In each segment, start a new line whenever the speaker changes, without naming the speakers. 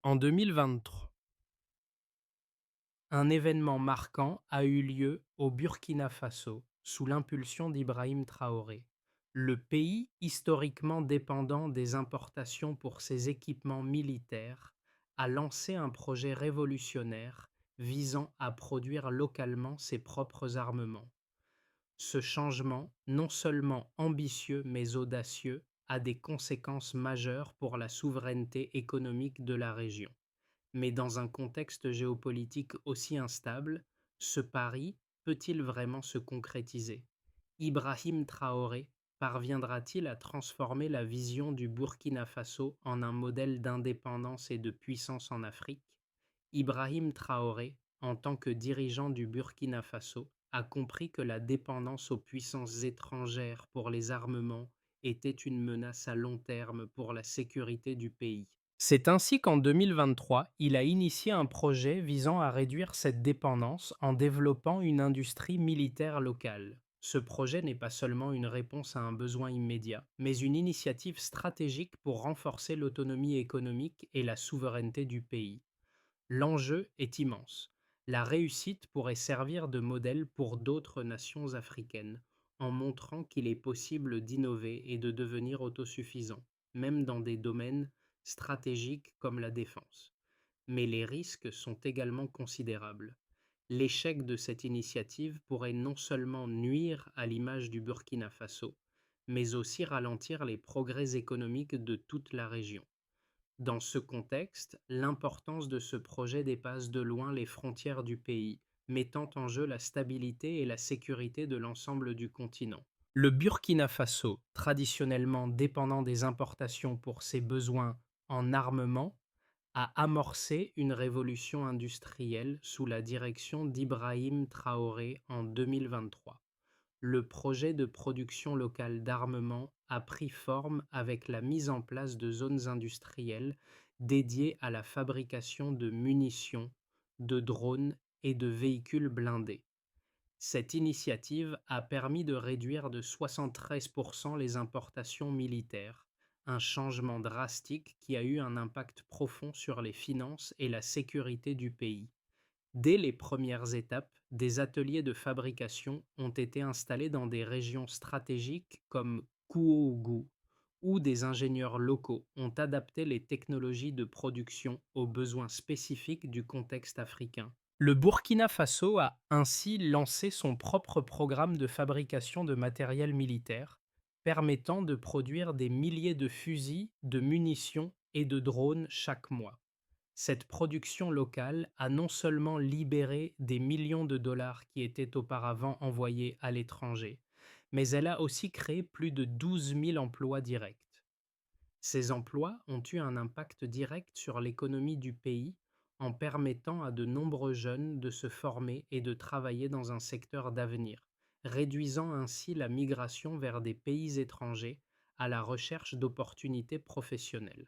En 2023, un événement marquant a eu lieu au Burkina Faso sous l'impulsion d'Ibrahim Traoré. Le pays, historiquement dépendant des importations pour ses équipements militaires, a lancé un projet révolutionnaire visant à produire localement ses propres armements. Ce changement, non seulement ambitieux mais audacieux, a des conséquences majeures pour la souveraineté économique de la région. Mais dans un contexte géopolitique aussi instable, ce pari peut-il vraiment se concrétiser? Ibrahim Traoré parviendra-t-il à transformer la vision du Burkina Faso en un modèle d'indépendance et de puissance en Afrique? Ibrahim Traoré, en tant que dirigeant du Burkina Faso, a compris que la dépendance aux puissances étrangères pour les armements était une menace à long terme pour la sécurité du pays. C'est ainsi qu'en 2023, il a initié un projet visant à réduire cette dépendance en développant une industrie militaire locale. Ce projet n'est pas seulement une réponse à un besoin immédiat, mais une initiative stratégique pour renforcer l'autonomie économique et la souveraineté du pays. L'enjeu est immense. La réussite pourrait servir de modèle pour d'autres nations africaines, en montrant qu'il est possible d'innover et de devenir autosuffisant, même dans des domaines stratégiques comme la défense. Mais les risques sont également considérables. L'échec de cette initiative pourrait non seulement nuire à l'image du Burkina Faso, mais aussi ralentir les progrès économiques de toute la région. Dans ce contexte, l'importance de ce projet dépasse de loin les frontières du pays, mettant en jeu la stabilité et la sécurité de l'ensemble du continent. Le Burkina Faso, traditionnellement dépendant des importations pour ses besoins en armement, a amorcé une révolution industrielle sous la direction d'Ibrahim Traoré en 2023. Le projet de production locale d'armement a pris forme avec la mise en place de zones industrielles dédiées à la fabrication de munitions, de drones et de véhicules blindés. Cette initiative a permis de réduire de 73% les importations militaires, un changement drastique qui a eu un impact profond sur les finances et la sécurité du pays. Dès les premières étapes, des ateliers de fabrication ont été installés dans des régions stratégiques comme Kouougou, où des ingénieurs locaux ont adapté les technologies de production aux besoins spécifiques du contexte africain. Le Burkina Faso a ainsi lancé son propre programme de fabrication de matériel militaire, permettant de produire des milliers de fusils, de munitions et de drones chaque mois. Cette production locale a non seulement libéré des millions de dollars qui étaient auparavant envoyés à l'étranger, mais elle a aussi créé plus de 12 000 emplois directs. Ces emplois ont eu un impact direct sur l'économie du pays en permettant à de nombreux jeunes de se former et de travailler dans un secteur d'avenir, réduisant ainsi la migration vers des pays étrangers à la recherche d'opportunités professionnelles.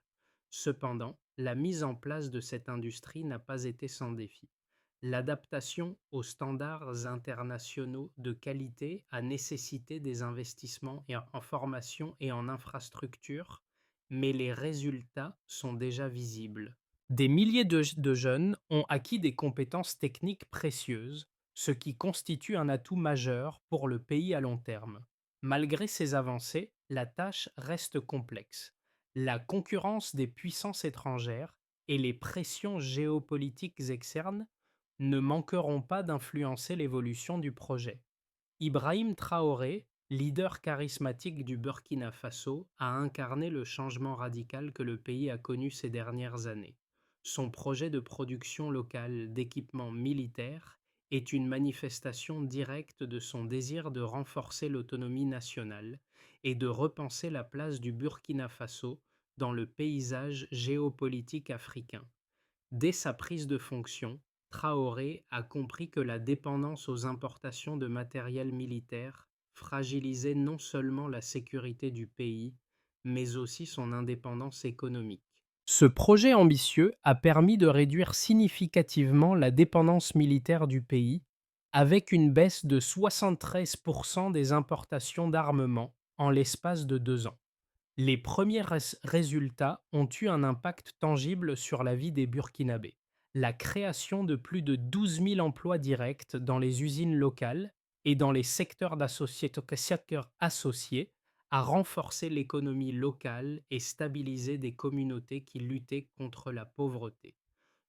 Cependant, la mise en place de cette industrie n'a pas été sans défi. L'adaptation aux standards internationaux de qualité a nécessité des investissements en formation et en infrastructures, mais les résultats sont déjà visibles. Des milliers de jeunes ont acquis des compétences techniques précieuses, ce qui constitue un atout majeur pour le pays à long terme. Malgré ces avancées, la tâche reste complexe. La concurrence des puissances étrangères et les pressions géopolitiques externes ne manqueront pas d'influencer l'évolution du projet. Ibrahim Traoré, leader charismatique du Burkina Faso, a incarné le changement radical que le pays a connu ces dernières années. Son projet de production locale d'équipements militaires est une manifestation directe de son désir de renforcer l'autonomie nationale et de repenser la place du Burkina Faso dans le paysage géopolitique africain. Dès sa prise de fonction, Traoré a compris que la dépendance aux importations de matériel militaire fragilisait non seulement la sécurité du pays, mais aussi son indépendance économique. Ce projet ambitieux a permis de réduire significativement la dépendance militaire du pays, avec une baisse de 73% des importations d'armement en l'espace de 2 ans. Les premiers résultats ont eu un impact tangible sur la vie des Burkinabés. La création de plus de 12 000 emplois directs dans les usines locales et dans les secteurs associés a renforcé l'économie locale et stabilisé des communautés qui luttaient contre la pauvreté.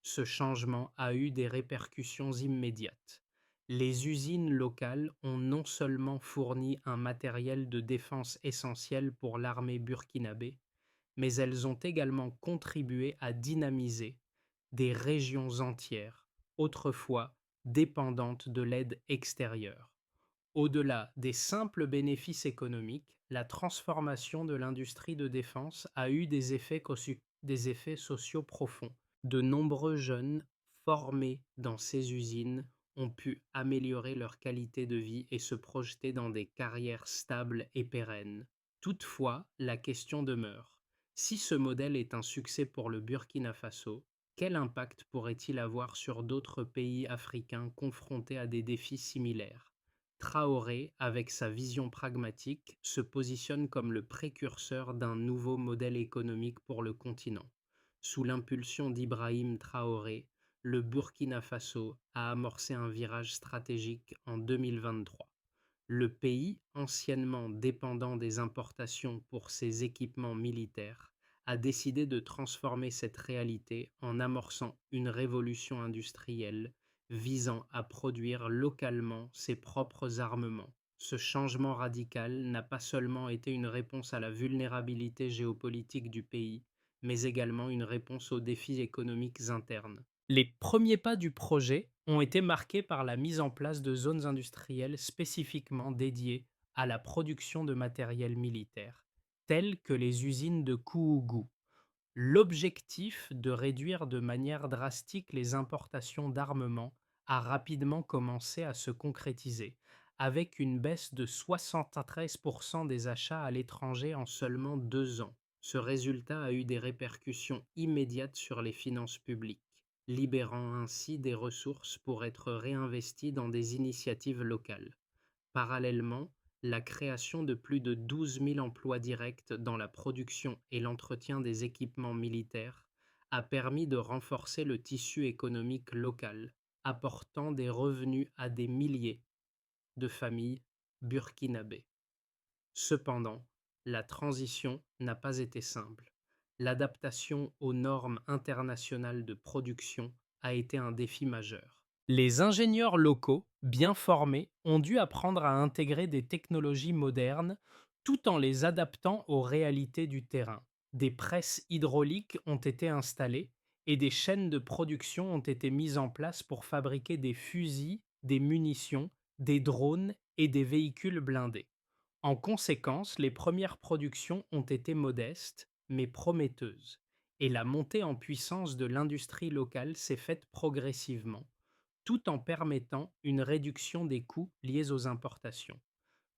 Ce changement a eu des répercussions immédiates. Les usines locales ont non seulement fourni un matériel de défense essentiel pour l'armée burkinabé, mais elles ont également contribué à dynamiser des régions entières, autrefois dépendantes de l'aide extérieure. Au-delà des simples bénéfices économiques, la transformation de l'industrie de défense a eu des effets sociaux profonds. De nombreux jeunes formés dans ces usines ont pu améliorer leur qualité de vie et se projeter dans des carrières stables et pérennes. Toutefois, la question demeure. Si ce modèle est un succès pour le Burkina Faso, quel impact pourrait-il avoir sur d'autres pays africains confrontés à des défis similaires? Traoré, avec sa vision pragmatique, se positionne comme le précurseur d'un nouveau modèle économique pour le continent. Sous l'impulsion d'Ibrahim Traoré, le Burkina Faso a amorcé un virage stratégique en 2023. Le pays, anciennement dépendant des importations pour ses équipements militaires, a décidé de transformer cette réalité en amorçant une révolution industrielle visant à produire localement ses propres armements. Ce changement radical n'a pas seulement été une réponse à la vulnérabilité géopolitique du pays, mais également une réponse aux défis économiques internes. Les premiers pas du projet ont été marqués par la mise en place de zones industrielles spécifiquement dédiées à la production de matériel militaire, telles que les usines de Kouougou. L'objectif de réduire de manière drastique les importations d'armements a rapidement commencé à se concrétiser, avec une baisse de 73% des achats à l'étranger en seulement 2 ans. Ce résultat a eu des répercussions immédiates sur les finances publiques, libérant ainsi des ressources pour être réinvesties dans des initiatives locales. Parallèlement, la création de plus de 12 000 emplois directs dans la production et l'entretien des équipements militaires a permis de renforcer le tissu économique local, apportant des revenus à des milliers de familles burkinabées. Cependant, la transition n'a pas été simple. L'adaptation aux normes internationales de production a été un défi majeur. Les ingénieurs locaux, bien formés, ont dû apprendre à intégrer des technologies modernes tout en les adaptant aux réalités du terrain. Des presses hydrauliques ont été installées et des chaînes de production ont été mises en place pour fabriquer des fusils, des munitions, des drones et des véhicules blindés. En conséquence, les premières productions ont été modestes, mais prometteuses, et la montée en puissance de l'industrie locale s'est faite progressivement, tout en permettant une réduction des coûts liés aux importations.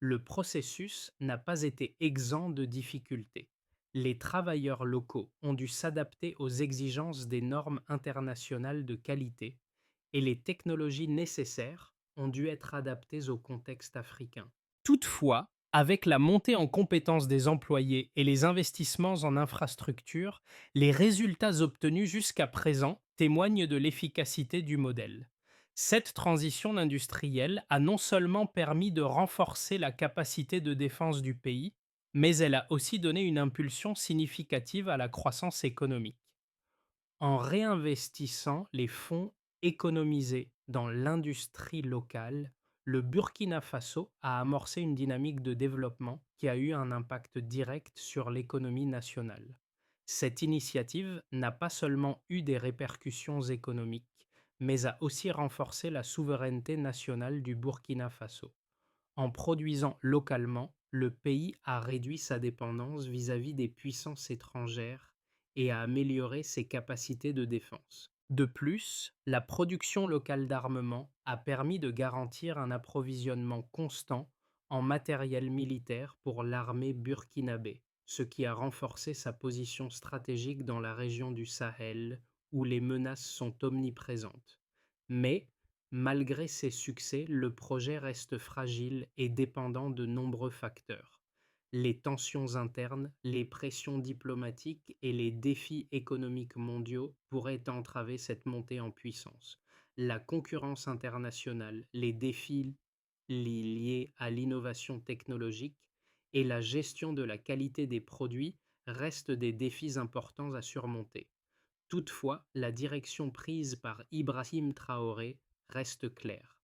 Le processus n'a pas été exempt de difficultés. Les travailleurs locaux ont dû s'adapter aux exigences des normes internationales de qualité, et les technologies nécessaires ont dû être adaptées au contexte africain. Toutefois, avec la montée en compétences des employés et les investissements en infrastructures, les résultats obtenus jusqu'à présent témoignent de l'efficacité du modèle. Cette transition industrielle a non seulement permis de renforcer la capacité de défense du pays, mais elle a aussi donné une impulsion significative à la croissance économique. En réinvestissant les fonds économisés dans l'industrie locale, le Burkina Faso a amorcé une dynamique de développement qui a eu un impact direct sur l'économie nationale. Cette initiative n'a pas seulement eu des répercussions économiques, mais a aussi renforcé la souveraineté nationale du Burkina Faso. En produisant localement, le pays a réduit sa dépendance vis-à-vis des puissances étrangères et a amélioré ses capacités de défense. De plus, la production locale d'armement a permis de garantir un approvisionnement constant en matériel militaire pour l'armée burkinabé, ce qui a renforcé sa position stratégique dans la région du Sahel où les menaces sont omniprésentes. Mais malgré ses succès, le projet reste fragile et dépendant de nombreux facteurs. les tensions internes, les pressions diplomatiques et les défis économiques mondiaux pourraient entraver cette montée en puissance. La concurrence internationale, les défis liés à l'innovation technologique et la gestion de la qualité des produits restent des défis importants à surmonter. Toutefois, la direction prise par Ibrahim Traoré reste claire: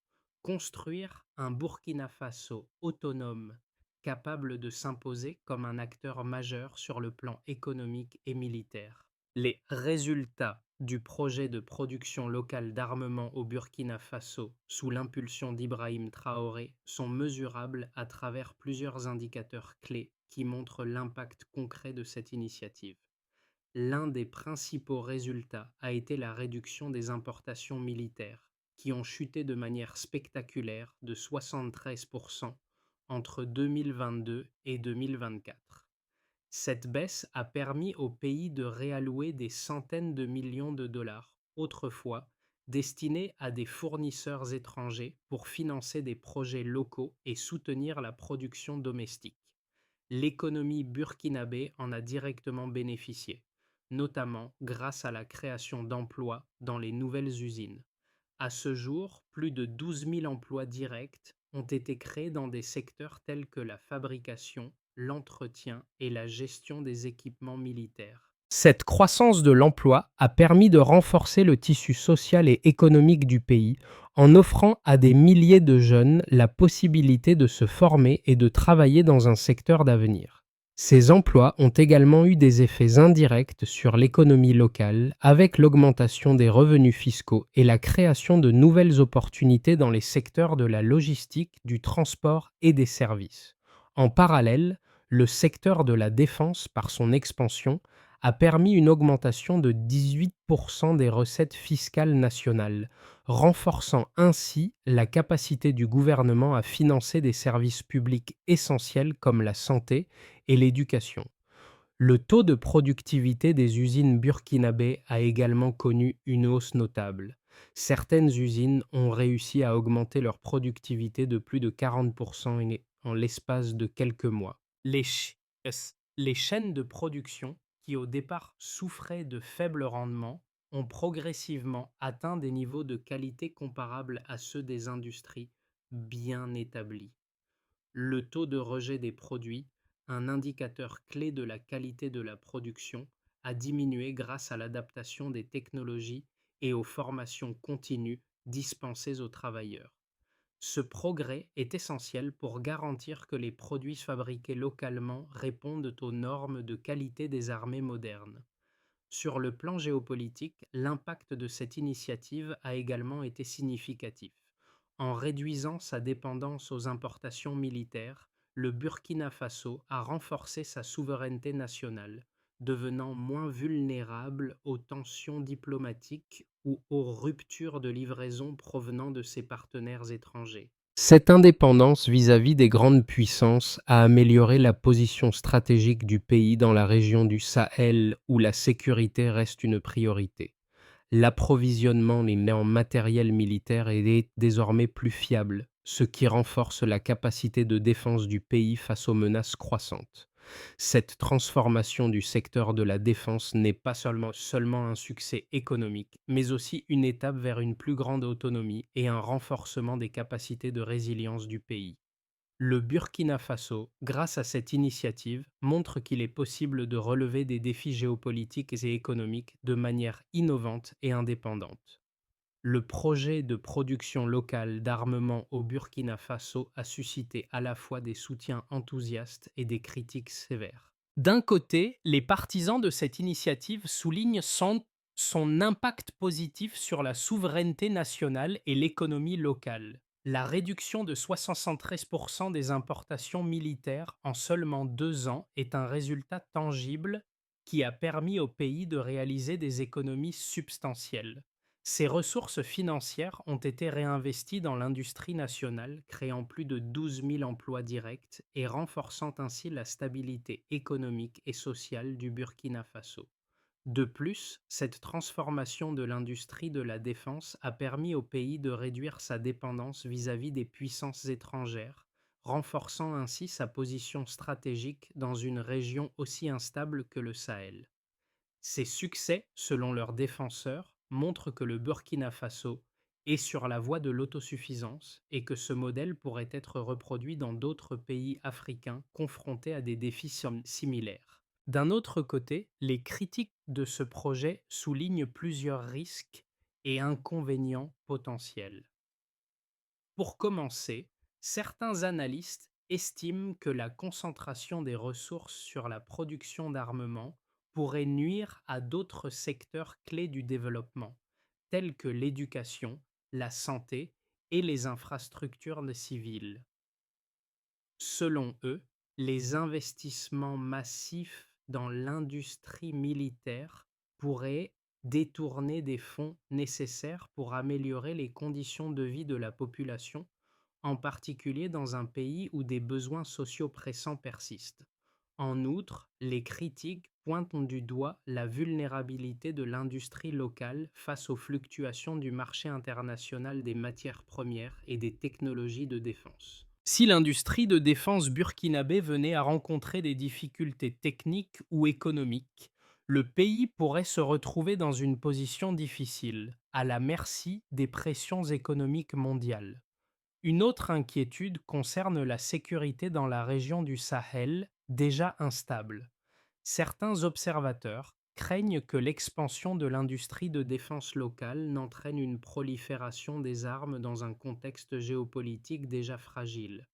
construire un Burkina Faso autonome, capable de s'imposer comme un acteur majeur sur le plan économique et militaire. Les résultats du projet de production locale d'armement au Burkina Faso sous l'impulsion d'Ibrahim Traoré sont mesurables à travers plusieurs indicateurs clés qui montrent l'impact concret de cette initiative. L'un des principaux résultats a été la réduction des importations militaires, qui ont chuté de manière spectaculaire de 73% entre 2022 et 2024. Cette baisse a permis au pays de réallouer des centaines de millions de dollars, autrefois destinés à des fournisseurs étrangers pour financer des projets locaux et soutenir la production domestique. L'économie burkinabé en a directement bénéficié, notamment grâce à la création d'emplois dans les nouvelles usines. À ce jour, plus de 12 000 emplois directs ont été créés dans des secteurs tels que la fabrication, l'entretien et la gestion des équipements militaires. Cette croissance de l'emploi a permis de renforcer le tissu social et économique du pays en offrant à des milliers de jeunes la possibilité de se former et de travailler dans un secteur d'avenir. Ces emplois ont également eu des effets indirects sur l'économie locale avec l'augmentation des revenus fiscaux et la création de nouvelles opportunités dans les secteurs de la logistique, du transport et des services. En parallèle, le secteur de la défense, par son expansion, a permis une augmentation de 18% des recettes fiscales nationales, renforçant ainsi la capacité du gouvernement à financer des services publics essentiels comme la santé et l'éducation. Le taux de productivité des usines burkinabées a également connu une hausse notable. Certaines usines ont réussi à augmenter leur productivité de plus de 40% en l'espace de quelques mois. Les chaînes de production, qui au départ souffraient de faibles rendements, ont progressivement atteint des niveaux de qualité comparables à ceux des industries bien établies. Le taux de rejet des produits, un indicateur clé de la qualité de la production, a diminué grâce à l'adaptation des technologies et aux formations continues dispensées aux travailleurs. Ce progrès est essentiel pour garantir que les produits fabriqués localement répondent aux normes de qualité des armées modernes. Sur le plan géopolitique, l'impact de cette initiative a également été significatif. En réduisant sa dépendance aux importations militaires, le Burkina Faso a renforcé sa souveraineté nationale, devenant moins vulnérable aux tensions diplomatiques ou aux ruptures de livraison provenant de ses partenaires étrangers. Cette indépendance vis-à-vis des grandes puissances a amélioré la position stratégique du pays dans la région du Sahel où la sécurité reste une priorité. L'approvisionnement en matériel militaire est désormais plus fiable, ce qui renforce la capacité de défense du pays face aux menaces croissantes. Cette transformation du secteur de la défense n'est pas seulement un succès économique, mais aussi une étape vers une plus grande autonomie et un renforcement des capacités de résilience du pays. Le Burkina Faso, grâce à cette initiative, montre qu'il est possible de relever des défis géopolitiques et économiques de manière innovante et indépendante. Le projet de production locale d'armement au Burkina Faso a suscité à la fois des soutiens enthousiastes et des critiques sévères. D'un côté, les partisans de cette initiative soulignent son impact positif sur la souveraineté nationale et l'économie locale. La réduction de 73% des importations militaires en seulement 2 ans est un résultat tangible qui a permis au pays de réaliser des économies substantielles. Ces ressources financières ont été réinvesties dans l'industrie nationale, créant plus de 12 000 emplois directs et renforçant ainsi la stabilité économique et sociale du Burkina Faso. De plus, cette transformation de l'industrie de la défense a permis au pays de réduire sa dépendance vis-à-vis des puissances étrangères, renforçant ainsi sa position stratégique dans une région aussi instable que le Sahel. Ces succès, selon leurs défenseurs, montrent que le Burkina Faso est sur la voie de l'autosuffisance et que ce modèle pourrait être reproduit dans d'autres pays africains confrontés à des défis similaires. D'un autre côté, les critiques de ce projet soulignent plusieurs risques et inconvénients potentiels. Pour commencer, certains analystes estiment que la concentration des ressources sur la production d'armement pourrait nuire à d'autres secteurs clés du développement, tels que l'éducation, la santé et les infrastructures civiles. Selon eux, les investissements massifs dans l'industrie militaire pourraient détourner des fonds nécessaires pour améliorer les conditions de vie de la population, en particulier dans un pays où des besoins sociaux pressants persistent. En outre, les critiques pointent du doigt la vulnérabilité de l'industrie locale face aux fluctuations du marché international des matières premières et des technologies de défense. Si l'industrie de défense burkinabé venait à rencontrer des difficultés techniques ou économiques, le pays pourrait se retrouver dans une position difficile, à la merci des pressions économiques mondiales. Une autre inquiétude concerne la sécurité dans la région du Sahel, déjà instable. Certains observateurs craignent que l'expansion de l'industrie de défense locale n'entraîne une prolifération des armes dans un contexte géopolitique déjà fragile.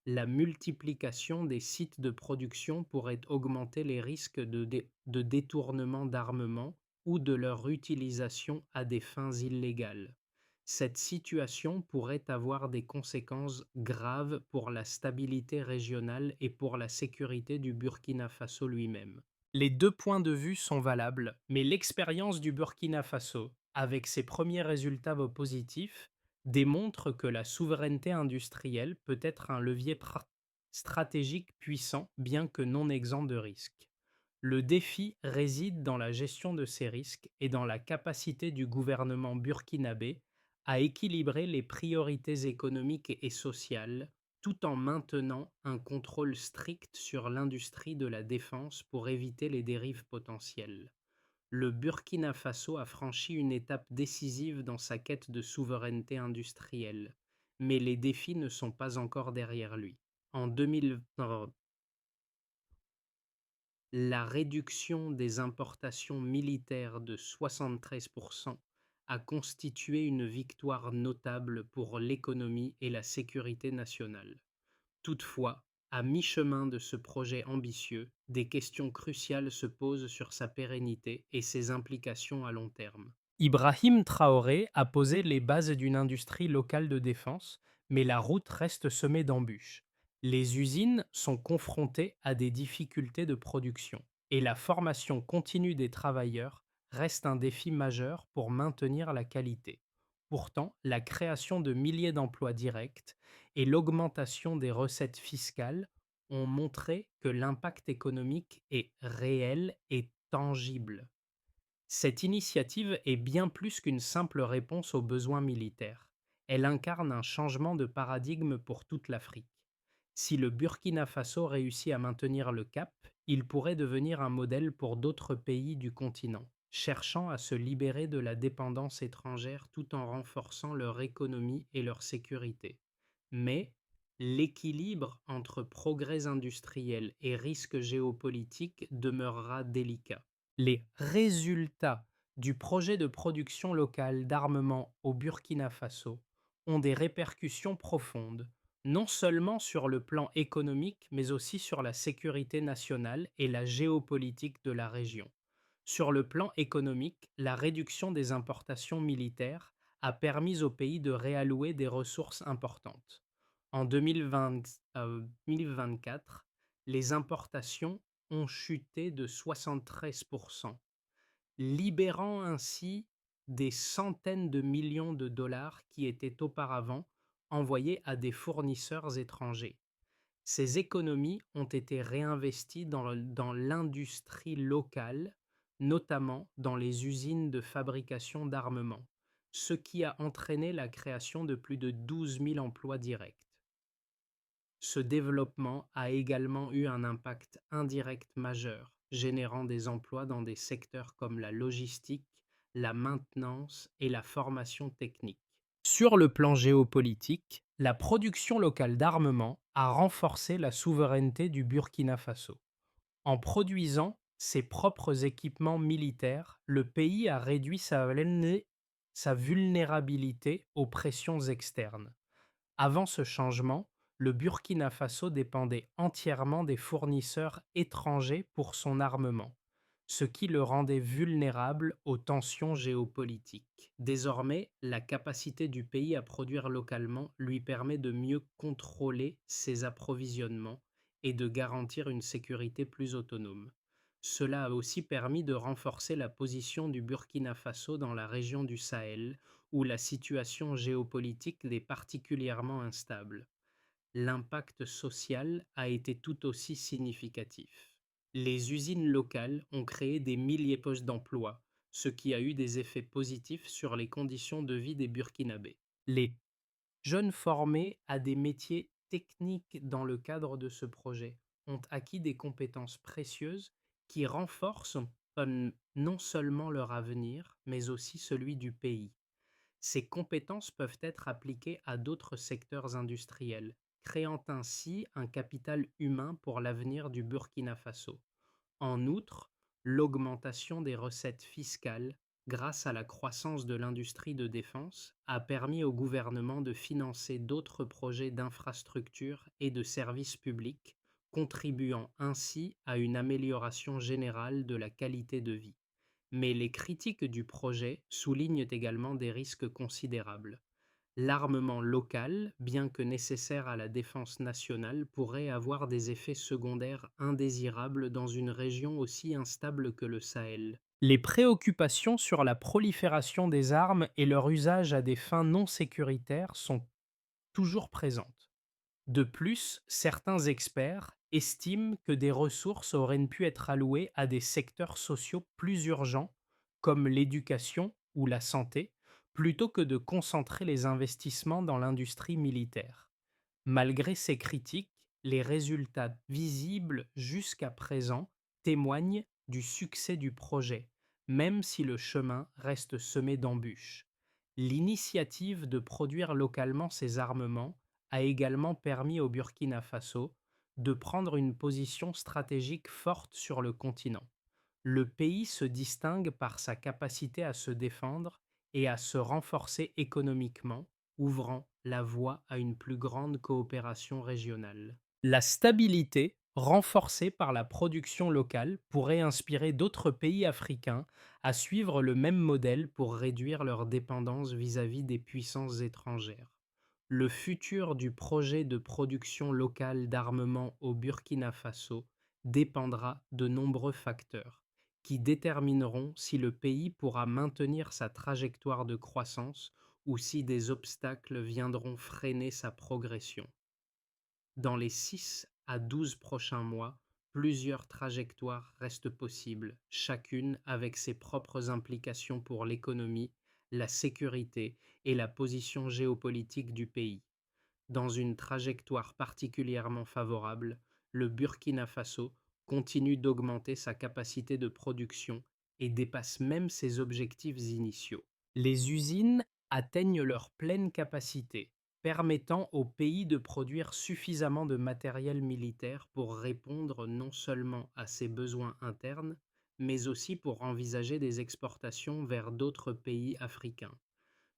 La multiplication des sites de production pourrait augmenter les risques de détournement d'armement ou de leur utilisation à des fins illégales. Cette situation pourrait avoir des conséquences graves pour la stabilité régionale et pour la sécurité du Burkina Faso lui-même. Les deux points de vue sont valables, mais l'expérience du Burkina Faso, avec ses premiers résultats positifs, démontre que la souveraineté industrielle peut être un levier stratégique puissant, bien que non exempt de risques. Le défi réside dans la gestion de ces risques et dans la capacité du gouvernement burkinabé à équilibrer les priorités économiques et sociales tout en maintenant un contrôle strict sur l'industrie de la défense pour éviter les dérives potentielles. Le Burkina Faso a franchi une étape décisive dans sa quête de souveraineté industrielle, mais les défis ne sont pas encore derrière lui. En 2020, la réduction des importations militaires de 73% a constitué une victoire notable pour l'économie et la sécurité nationale. Toutefois, à mi-chemin de ce projet ambitieux, des questions cruciales se posent sur sa pérennité et ses implications à long terme. Ibrahim Traoré a posé les bases d'une industrie locale de défense, mais la route reste semée d'embûches. Les usines sont confrontées à des difficultés de production, et la formation continue des travailleurs reste un défi majeur pour maintenir la qualité. Pourtant, la création de milliers d'emplois directs et l'augmentation des recettes fiscales ont montré que l'impact économique est réel et tangible. Cette initiative est bien plus qu'une simple réponse aux besoins militaires. Elle incarne un changement de paradigme pour toute l'Afrique. Si le Burkina Faso réussit à maintenir le cap, il pourrait devenir un modèle pour d'autres pays du continent, cherchant à se libérer de la dépendance étrangère tout en renforçant leur économie et leur sécurité. Mais l'équilibre entre progrès industriel et risques géopolitiques demeurera délicat. Les résultats du projet de production locale d'armement au Burkina Faso ont des répercussions profondes, non seulement sur le plan économique, mais aussi sur la sécurité nationale et la géopolitique de la région. Sur le plan économique, la réduction des importations militaires a permis au pays de réallouer des ressources importantes. En 2024, les importations ont chuté de 73%, libérant ainsi des centaines de millions de dollars qui étaient auparavant envoyés à des fournisseurs étrangers. Ces économies ont été réinvesties dans l'industrie locale, notamment dans les usines de fabrication d'armement, ce qui a entraîné la création de plus de 12 000 emplois directs. Ce développement a également eu un impact indirect majeur, générant des emplois dans des secteurs comme la logistique, la maintenance et la formation technique. Sur le plan géopolitique, la production locale d'armement a renforcé la souveraineté du Burkina Faso. En produisant ses propres équipements militaires, le pays a réduit sa vulnérabilité aux pressions externes. Avant ce changement, le Burkina Faso dépendait entièrement des fournisseurs étrangers pour son armement, ce qui le rendait vulnérable aux tensions géopolitiques. Désormais, la capacité du pays à produire localement lui permet de mieux contrôler ses approvisionnements et de garantir une sécurité plus autonome. Cela a aussi permis de renforcer la position du Burkina Faso dans la région du Sahel, où la situation géopolitique est particulièrement instable. L'impact social a été tout aussi significatif. Les usines locales ont créé des milliers de postes d'emploi, ce qui a eu des effets positifs sur les conditions de vie des Burkinabés. Les jeunes formés à des métiers techniques dans le cadre de ce projet ont acquis des compétences précieuses qui renforcent non seulement leur avenir, mais aussi celui du pays. Ces compétences peuvent être appliquées à d'autres secteurs industriels, créant ainsi un capital humain pour l'avenir du Burkina Faso. En outre, l'augmentation des recettes fiscales grâce à la croissance de l'industrie de défense a permis au gouvernement de financer d'autres projets d'infrastructures et de services publics, contribuant ainsi à une amélioration générale de la qualité de vie. Mais les critiques du projet soulignent également des risques considérables. L'armement local, bien que nécessaire à la défense nationale, pourrait avoir des effets secondaires indésirables dans une région aussi instable que le Sahel. Les préoccupations sur la prolifération des armes et leur usage à des fins non sécuritaires sont toujours présentes. De plus, certains experts estiment que des ressources auraient pu être allouées à des secteurs sociaux plus urgents, comme l'éducation ou la santé, plutôt que de concentrer les investissements dans l'industrie militaire. Malgré ces critiques, les résultats visibles jusqu'à présent témoignent du succès du projet, même si le chemin reste semé d'embûches. L'initiative de produire localement ces armements a également permis au Burkina Faso de prendre une position stratégique forte sur le continent. Le pays se distingue par sa capacité à se défendre et à se renforcer économiquement, ouvrant la voie à une plus grande coopération régionale. La stabilité, renforcée par la production locale, pourrait inspirer d'autres pays africains à suivre le même modèle pour réduire leur dépendance vis-à-vis des puissances étrangères. Le futur du projet de production locale d'armement au Burkina Faso dépendra de nombreux facteurs qui détermineront si le pays pourra maintenir sa trajectoire de croissance ou si des obstacles viendront freiner sa progression. Dans les 6 à 12 prochains mois, plusieurs trajectoires restent possibles, chacune avec ses propres implications pour l'économie, la sécurité et la position géopolitique du pays. Dans une trajectoire particulièrement favorable, le Burkina Faso continue d'augmenter sa capacité de production et dépasse même ses objectifs initiaux. Les usines atteignent leur pleine capacité, permettant au pays de produire suffisamment de matériel militaire pour répondre non seulement à ses besoins internes, mais aussi pour envisager des exportations vers d'autres pays africains.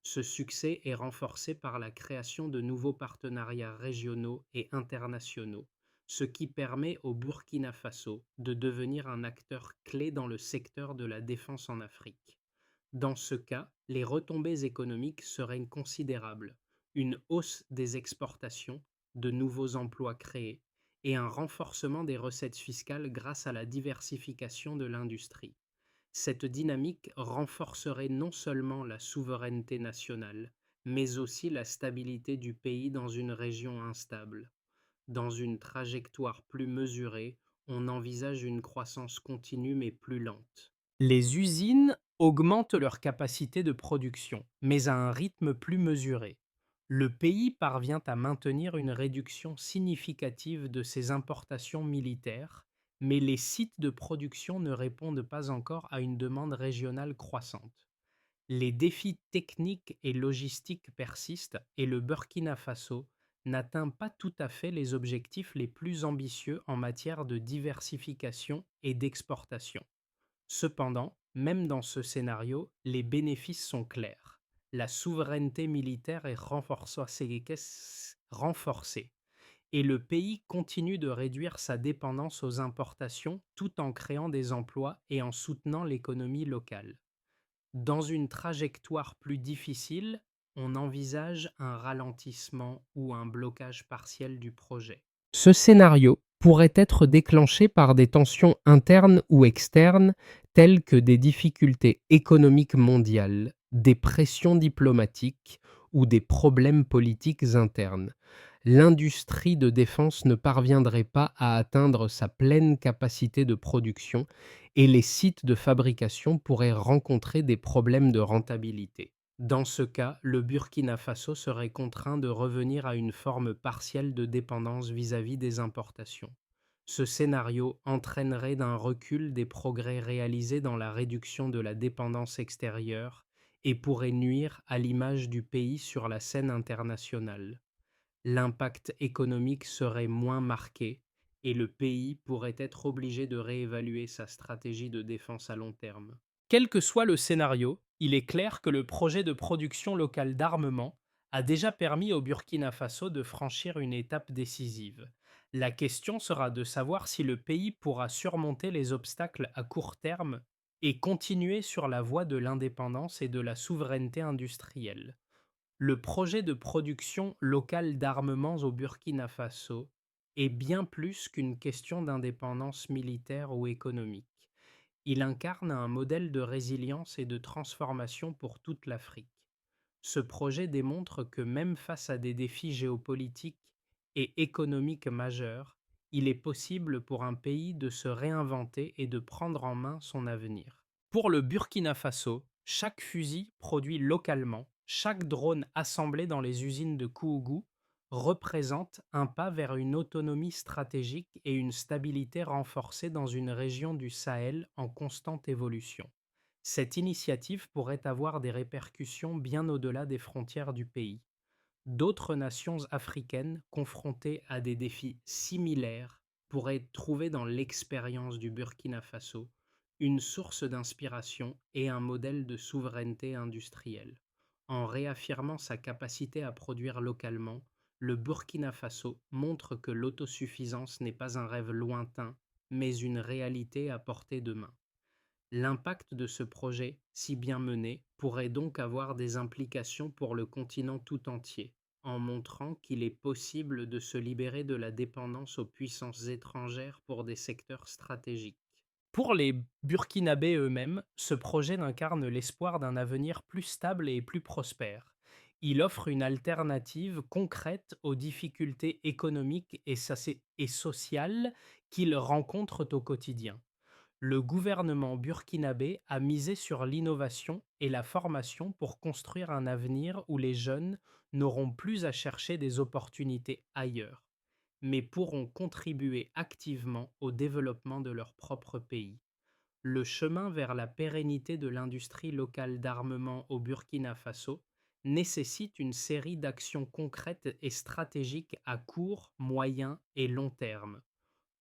Ce succès est renforcé par la création de nouveaux partenariats régionaux et internationaux, ce qui permet au Burkina Faso de devenir un acteur clé dans le secteur de la défense en Afrique. Dans ce cas, les retombées économiques seraient considérables, une hausse des exportations, de nouveaux emplois créés et un renforcement des recettes fiscales grâce à la diversification de l'industrie. Cette dynamique renforcerait non seulement la souveraineté nationale, mais aussi la stabilité du pays dans une région instable. Dans une trajectoire plus mesurée, on envisage une croissance continue mais plus lente. Les usines augmentent leur capacité de production, mais à un rythme plus mesuré. Le pays parvient à maintenir une réduction significative de ses importations militaires, mais les sites de production ne répondent pas encore à une demande régionale croissante. Les défis techniques et logistiques persistent et le Burkina Faso n'atteint pas tout à fait les objectifs les plus ambitieux en matière de diversification et d'exportation. Cependant, même dans ce scénario, les bénéfices sont clairs. La souveraineté militaire est renforcée et le pays continue de réduire sa dépendance aux importations tout en créant des emplois et en soutenant l'économie locale. Dans une trajectoire plus difficile, on envisage un ralentissement ou un blocage partiel du projet. Ce scénario pourrait être déclenché par des tensions internes ou externes telles que des difficultés économiques mondiales, des pressions diplomatiques ou des problèmes politiques internes. L'industrie de défense ne parviendrait pas à atteindre sa pleine capacité de production et les sites de fabrication pourraient rencontrer des problèmes de rentabilité. Dans ce cas, le Burkina Faso serait contraint de revenir à une forme partielle de dépendance vis-à-vis des importations. Ce scénario entraînerait d'un recul des progrès réalisés dans la réduction de la dépendance extérieure et pourrait nuire à l'image du pays sur la scène internationale. L'impact économique serait moins marqué et le pays pourrait être obligé de réévaluer sa stratégie de défense à long terme. Quel que soit le scénario, il est clair que le projet de production locale d'armement a déjà permis au Burkina Faso de franchir une étape décisive. La question sera de savoir si le pays pourra surmonter les obstacles à court terme et continuer sur la voie de l'indépendance et de la souveraineté industrielle. Le projet de production locale d'armements au Burkina Faso est bien plus qu'une question d'indépendance militaire ou économique. Il incarne un modèle de résilience et de transformation pour toute l'Afrique. Ce projet démontre que même face à des défis géopolitiques et économiques majeurs, il est possible pour un pays de se réinventer et de prendre en main son avenir. Pour le Burkina Faso, chaque fusil produit localement, chaque drone assemblé dans les usines de Kouougou représente un pas vers une autonomie stratégique et une stabilité renforcée dans une région du Sahel en constante évolution. Cette initiative pourrait avoir des répercussions bien au-delà des frontières du pays. D'autres nations africaines confrontées à des défis similaires pourraient trouver dans l'expérience du Burkina Faso une source d'inspiration et un modèle de souveraineté industrielle. En réaffirmant sa capacité à produire localement, le Burkina Faso montre que l'autosuffisance n'est pas un rêve lointain, mais une réalité à portée de main. L'impact de ce projet, si bien mené, pourrait donc avoir des implications pour le continent tout entier, en montrant qu'il est possible de se libérer de la dépendance aux puissances étrangères pour des secteurs stratégiques. Pour les Burkinabés eux-mêmes, ce projet incarne l'espoir d'un avenir plus stable et plus prospère. Il offre une alternative concrète aux difficultés économiques et sociales qu'ils rencontrent au quotidien. Le gouvernement burkinabé a misé sur l'innovation et la formation pour construire un avenir où les jeunes n'auront plus à chercher des opportunités ailleurs, mais pourront contribuer activement au développement de leur propre pays. Le chemin vers la pérennité de l'industrie locale d'armement au Burkina Faso nécessite une série d'actions concrètes et stratégiques à court, moyen et long terme.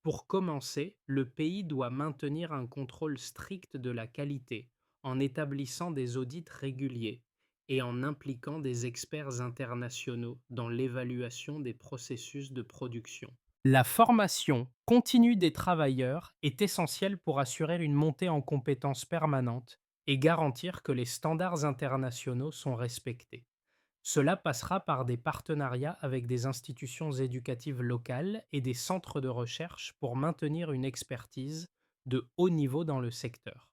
Pour commencer, le pays doit maintenir un contrôle strict de la qualité en établissant des audits réguliers et en impliquant des experts internationaux dans l'évaluation des processus de production. La formation continue des travailleurs est essentielle pour assurer une montée en compétences permanente et garantir que les standards internationaux sont respectés. Cela passera par des partenariats avec des institutions éducatives locales et des centres de recherche pour maintenir une expertise de haut niveau dans le secteur.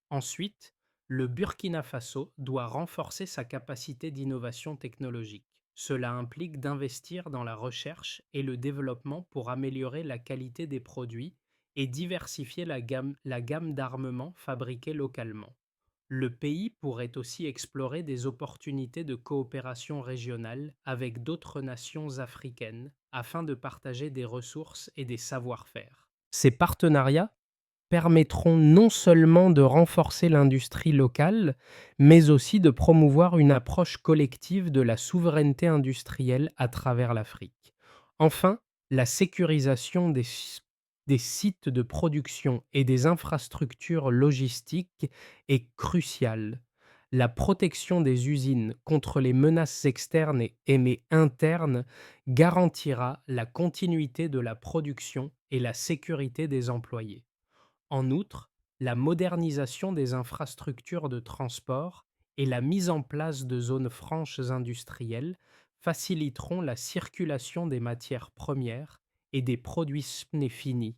Ensuite, le Burkina Faso doit renforcer sa capacité d'innovation technologique. Cela implique d'investir dans la recherche et le développement pour améliorer la qualité des produits et diversifier la gamme d'armements fabriqués localement. Le pays pourrait aussi explorer des opportunités de coopération régionale avec d'autres nations africaines afin de partager des ressources et des savoir-faire. Ces partenariats permettront non seulement de renforcer l'industrie locale, mais aussi de promouvoir une approche collective de la souveraineté industrielle à travers l'Afrique. Enfin, la sécurisation des sites de production et des infrastructures logistiques est cruciale. La protection des usines contre les menaces externes mais internes garantira la continuité de la production et la sécurité des employés. En outre, la modernisation des infrastructures de transport et la mise en place de zones franches industrielles faciliteront la circulation des matières premières et des produits finis,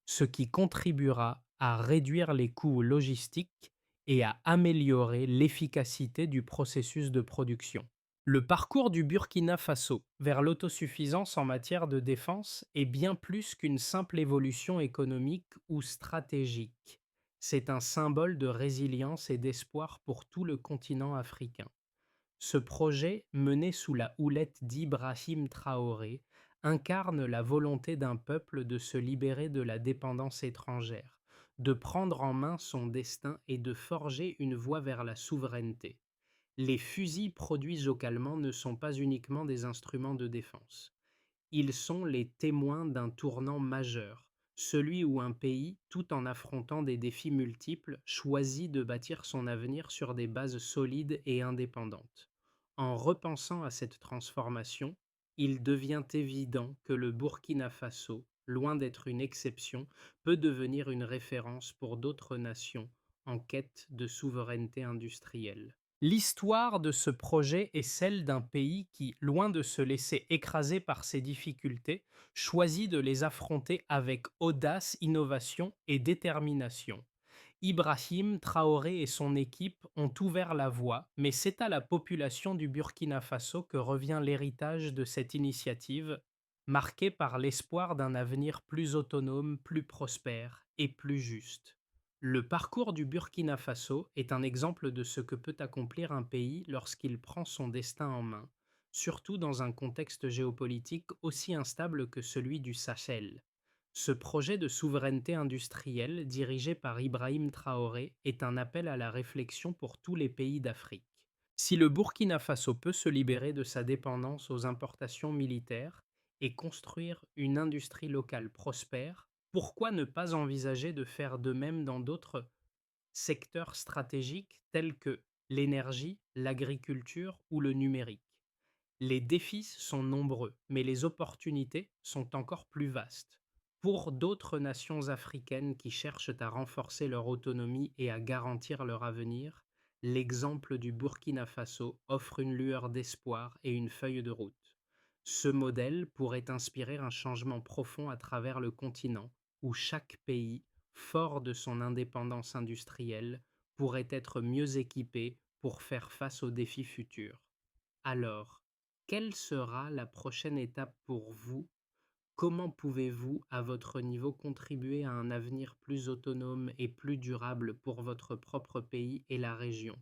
ce qui contribuera à réduire les coûts logistiques et à améliorer l'efficacité du processus de production. Le parcours du Burkina Faso vers l'autosuffisance en matière de défense est bien plus qu'une simple évolution économique ou stratégique. C'est un symbole de résilience et d'espoir pour tout le continent africain. Ce projet, mené sous la houlette d'Ibrahim Traoré, incarne la volonté d'un peuple de se libérer de la dépendance étrangère, de prendre en main son destin et de forger une voie vers la souveraineté. Les fusils produits localement ne sont pas uniquement des instruments de défense. Ils sont les témoins d'un tournant majeur, celui où un pays, tout en affrontant des défis multiples, choisit de bâtir son avenir sur des bases solides et indépendantes. En repensant à cette transformation, il devient évident que le Burkina Faso, loin d'être une exception, peut devenir une référence pour d'autres nations en quête de souveraineté industrielle. L'histoire de ce projet est celle d'un pays qui, loin de se laisser écraser par ses difficultés, choisit de les affronter avec audace, innovation et détermination. Ibrahim Traoré et son équipe ont ouvert la voie, mais c'est à la population du Burkina Faso que revient l'héritage de cette initiative, marquée par l'espoir d'un avenir plus autonome, plus prospère et plus juste. Le parcours du Burkina Faso est un exemple de ce que peut accomplir un pays lorsqu'il prend son destin en main, surtout dans un contexte géopolitique aussi instable que celui du Sahel. Ce projet de souveraineté industrielle, dirigé par Ibrahim Traoré, est un appel à la réflexion pour tous les pays d'Afrique. Si le Burkina Faso peut se libérer de sa dépendance aux importations militaires et construire une industrie locale prospère, pourquoi ne pas envisager de faire de même dans d'autres secteurs stratégiques tels que l'énergie, l'agriculture ou le numérique? Les défis sont nombreux, mais les opportunités sont encore plus vastes. Pour d'autres nations africaines qui cherchent à renforcer leur autonomie et à garantir leur avenir, l'exemple du Burkina Faso offre une lueur d'espoir et une feuille de route. Ce modèle pourrait inspirer un changement profond à travers le continent, où chaque pays, fort de son indépendance industrielle, pourrait être mieux équipé pour faire face aux défis futurs. Alors, quelle sera la prochaine étape pour vous? Comment pouvez-vous, à votre niveau, contribuer à un avenir plus autonome et plus durable pour votre propre pays et la région?